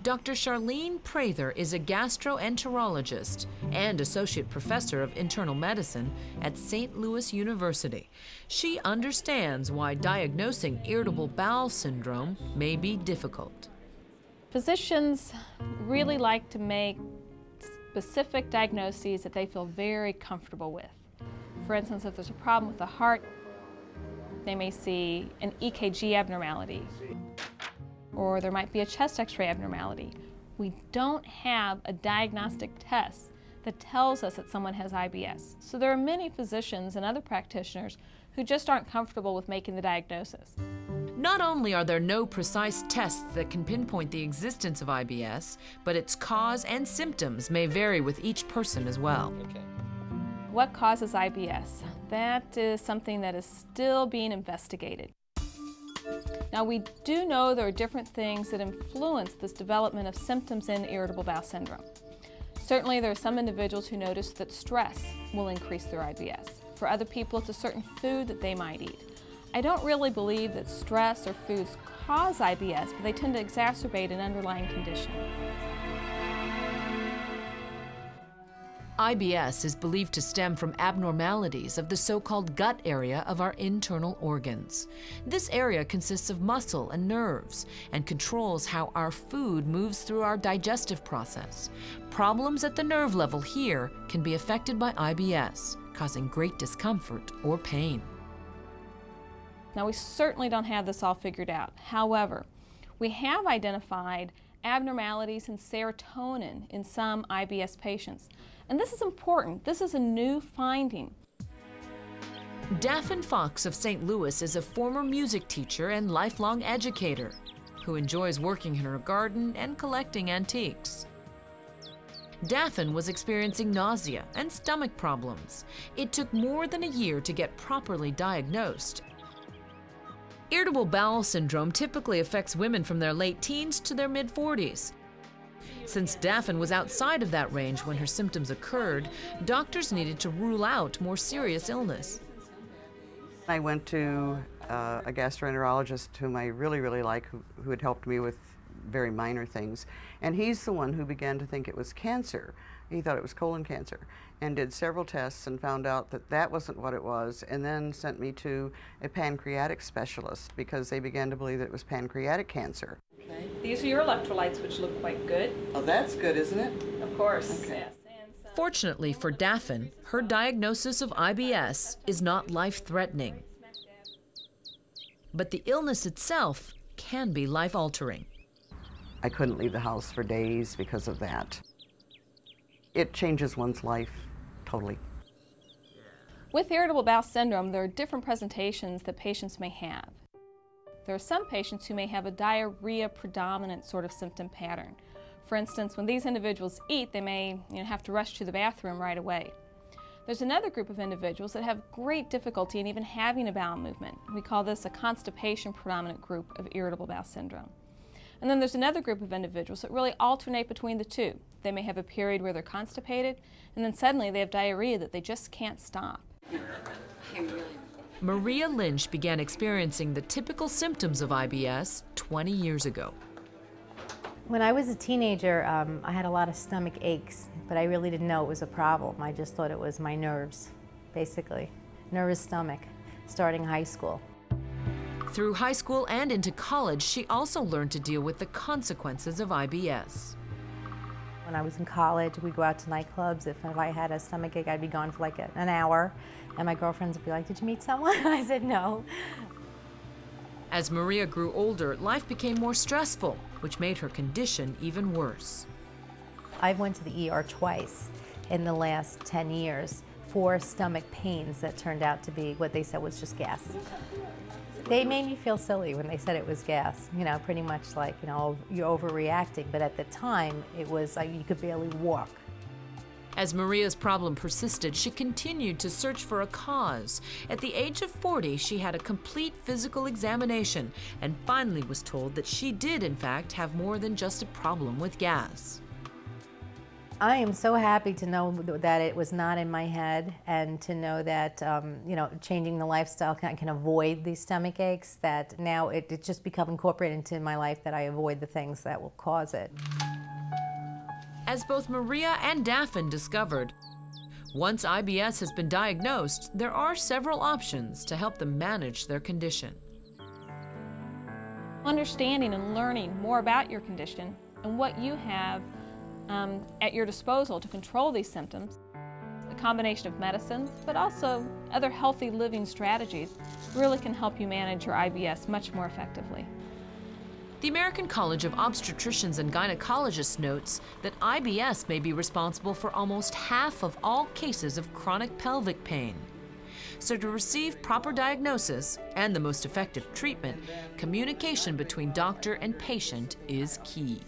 Dr. Charlene Prather is a gastroenterologist and associate professor of internal medicine at St. Louis University. She understands why diagnosing irritable bowel syndrome may be difficult. Physicians really like to make specific diagnoses that they feel very comfortable with. For instance, if there's a problem with the heart, they may see an EKG abnormality, or there might be a chest x-ray abnormality. We don't have a diagnostic test that tells us that someone has IBS. So there are many physicians and other practitioners who just aren't comfortable with making the diagnosis. Not only are there no precise tests that can pinpoint the existence of IBS, but its cause and symptoms may vary with each person as well. Okay. What causes IBS? That is something that is still being investigated. Now, we do know there are different things that influence this development of symptoms in irritable bowel syndrome. Certainly, there are some individuals who notice that stress will increase their IBS. For other people, it's a certain food that they might eat. I don't really believe that stress or foods cause IBS, but they tend to exacerbate an underlying condition. IBS is believed to stem from abnormalities of the so-called gut area of our internal organs. This area consists of muscle and nerves and controls how our food moves through our digestive process. Problems at the nerve level here can be affected by IBS, causing great discomfort or pain. Now, we certainly don't have this all figured out. However, we have identified abnormalities in serotonin in some IBS patients. And this is important. This is a new finding. Daphne Fox of St. Louis is a former music teacher and lifelong educator who enjoys working in her garden and collecting antiques. Daphne was experiencing nausea and stomach problems. It took more than a year to get properly diagnosed. Irritable bowel syndrome typically affects women from their late teens to their mid-40s. Since Daphne was outside of that range when her symptoms occurred, doctors needed to rule out more serious illness. I went to a gastroenterologist whom I really like, who had helped me with very minor things, and he's the one who began to think it was cancer. He thought it was colon cancer, and did several tests and found out that that wasn't what it was, and then sent me to a pancreatic specialist because they began to believe that it was pancreatic cancer. Okay. These are your electrolytes, which look quite good. Oh, that's good, isn't it? Of course. Okay. Yes. Fortunately for Daphne, her diagnosis of IBS is not life-threatening. But the illness itself can be life-altering. I couldn't leave the house for days because of that. It changes one's life totally. With irritable bowel syndrome, there are different presentations that patients may have. There are some patients who may have a diarrhea predominant sort of symptom pattern. For instance, when these individuals eat, they may have to rush to the bathroom right away. There's another group of individuals that have great difficulty in even having a bowel movement. We call this a constipation predominant group of irritable bowel syndrome. And then there's another group of individuals that really alternate between the two. They may have a period where they're constipated, and then suddenly they have diarrhea that they just can't stop. Maria Lynch began experiencing the typical symptoms of IBS 20 years ago. When I was a teenager, I had a lot of stomach aches, but I really didn't know it was a problem. I just thought it was my nerves, basically. Nervous stomach, starting high school. Through high school and into college, she also learned to deal with the consequences of IBS. When I was in college, we'd go out to nightclubs. If I had a stomach ache, I'd be gone for like an hour, and my girlfriends would be like, "Did you meet someone?" I said, "No." As Maria grew older, life became more stressful, which made her condition even worse. I went to the ER twice in the last 10 years for stomach pains that turned out to be what they said was just gas. They made me feel silly when they said it was gas, pretty much like, you're overreacting, but at the time it was like you could barely walk. As Maria's problem persisted, she continued to search for a cause. At the age of 40, she had a complete physical examination and finally was told that she did, in fact, have more than just a problem with gas. I am so happy to know that it was not in my head, and to know that you know, changing the lifestyle can avoid these stomach aches, that now it's just become incorporated into my life, that I avoid the things that will cause it. As both Maria and Daphne discovered, once IBS has been diagnosed, there are several options to help them manage their condition. Understanding and learning more about your condition and what you have at your disposal to control these symptoms, a combination of medicines, but also other healthy living strategies, really can help you manage your IBS much more effectively. The American College of Obstetricians and Gynecologists notes that IBS may be responsible for almost half of all cases of chronic pelvic pain. So to receive proper diagnosis and the most effective treatment, communication between doctor and patient is key.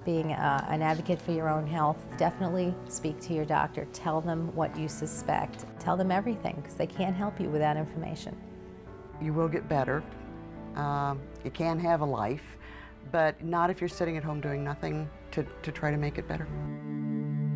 Being an advocate for your own health, definitely speak to your doctor. Tell them what you suspect. Tell them everything, because they can't help you without information. You will get better. You can have a life, but not if you're sitting at home doing nothing to try to make it better.